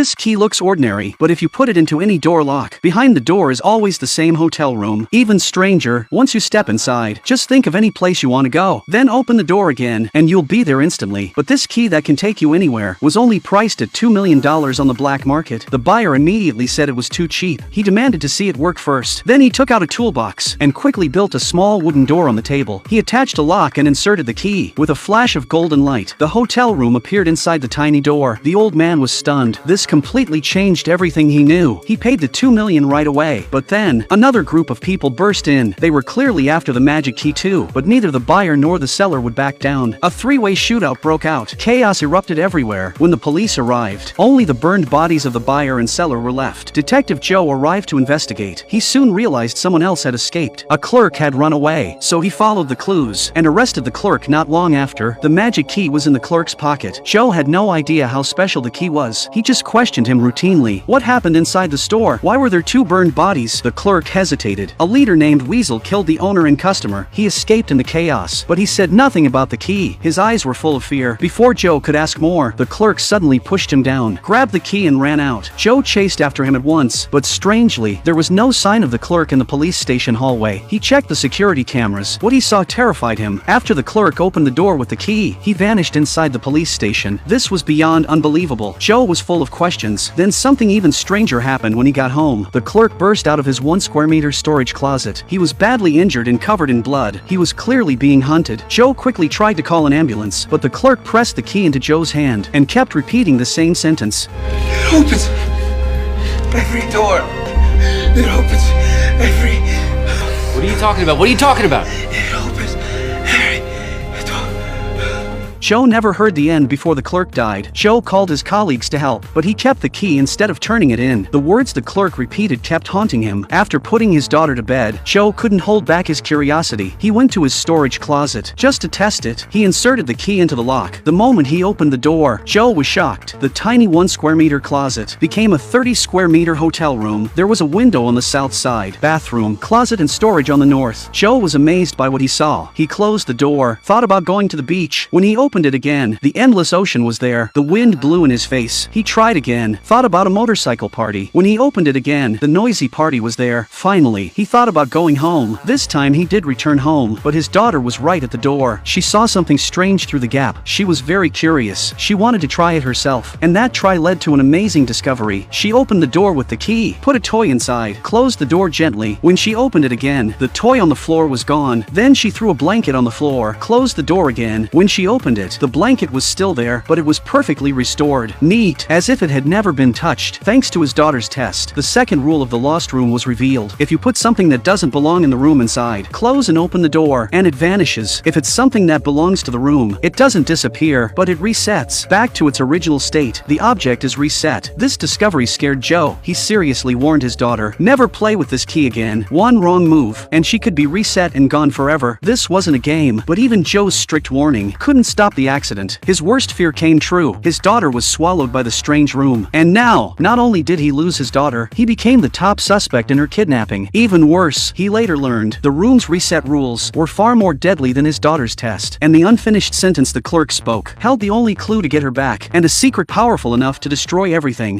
This key looks ordinary, but if you put it into any door lock, behind the door is always the same hotel room. Even stranger, once you step inside, just think of any place you want to go. Then open the door again, and you'll be there instantly. But this key that can take you anywhere was only priced at $2 million on the black market. The buyer immediately said it was too cheap. He demanded to see it work first. Then he took out a toolbox and quickly built a small wooden door on the table. He attached a lock and inserted the key. With a flash of golden light, the hotel room appeared inside the tiny door. The old man was stunned. This completely changed everything he knew. He paid the $2 million right away. But then, another group of people burst in. They were clearly after the magic key too, but neither the buyer nor the seller would back down. A three-way shootout broke out. Chaos erupted everywhere. When the police arrived, only the burned bodies of the buyer and seller were left. Detective Joe arrived to investigate. He soon realized someone else had escaped. A clerk had run away, so he followed the clues and arrested the clerk. Not long after, the magic key was in the clerk's pocket. Joe had no idea how special the key was. He just questioned him routinely. What happened inside the store? Why were there two burned bodies? The clerk hesitated. A leader named Weasel killed the owner and customer. He escaped in the chaos, but he said nothing about the key. His eyes were full of fear. Before Joe could ask more, the clerk suddenly pushed him down, grabbed the key and ran out. Joe chased after him at once, but strangely, there was no sign of the clerk in the police station hallway. He checked the security cameras. What he saw terrified him. After the clerk opened the door with the key, he vanished inside the police station. This was beyond unbelievable. Joe was full of questions. Then something even stranger happened when he got home. The clerk burst out of his 1 square meter storage closet. He was badly injured and covered in blood. He was clearly being hunted. Joe quickly tried to call an ambulance, but the clerk pressed the key into Joe's hand and kept repeating the same sentence. It opens every door. It opens every... What are you talking about? What are you talking about? It opens every door. Joe never heard the end before the clerk died. Joe called his colleagues to help, but he kept the key instead of turning it in. The words the clerk repeated kept haunting him. After putting his daughter to bed, Joe couldn't hold back his curiosity. He went to his storage closet. Just to test it, he inserted the key into the lock. The moment he opened the door, Joe was shocked. The tiny 1 square meter closet became a 30 square meter hotel room. There was a window on the south side, bathroom, closet and storage on the north. Joe was amazed by what he saw. He closed the door, thought about going to the beach. When he opened it again, the endless ocean was there. The wind blew in his face. He tried again, thought about a motorcycle party. When he opened it again, the noisy party was there. Finally, he thought about going home. This time he did return home, but his daughter was right at the door. She saw something strange through the gap. She was very curious. She wanted to try it herself, and that try led to an amazing discovery. She opened the door with the key, put a toy inside, closed the door gently. When she opened it again, the toy on the floor was gone. Then she threw a blanket on the floor, closed the door again. When she opened it, the blanket was still there, but it was perfectly restored. Neat, as if it had never been touched. Thanks to his daughter's test, the second rule of the lost room was revealed. If you put something that doesn't belong in the room inside, close and open the door, and it vanishes. If it's something that belongs to the room, it doesn't disappear, but it resets back to its original state. The object is reset. This discovery scared Joe. He seriously warned his daughter, never play with this key again. One wrong move, and she could be reset and gone forever. This wasn't a game, but even Joe's strict warning couldn't stop the accident. His worst fear came true. His daughter was swallowed by the strange room. And now, not only did he lose his daughter, he became the top suspect in her kidnapping. Even worse, he later learned, the room's reset rules were far more deadly than his daughter's test. And the unfinished sentence the clerk spoke held the only clue to get her back, and a secret powerful enough to destroy everything.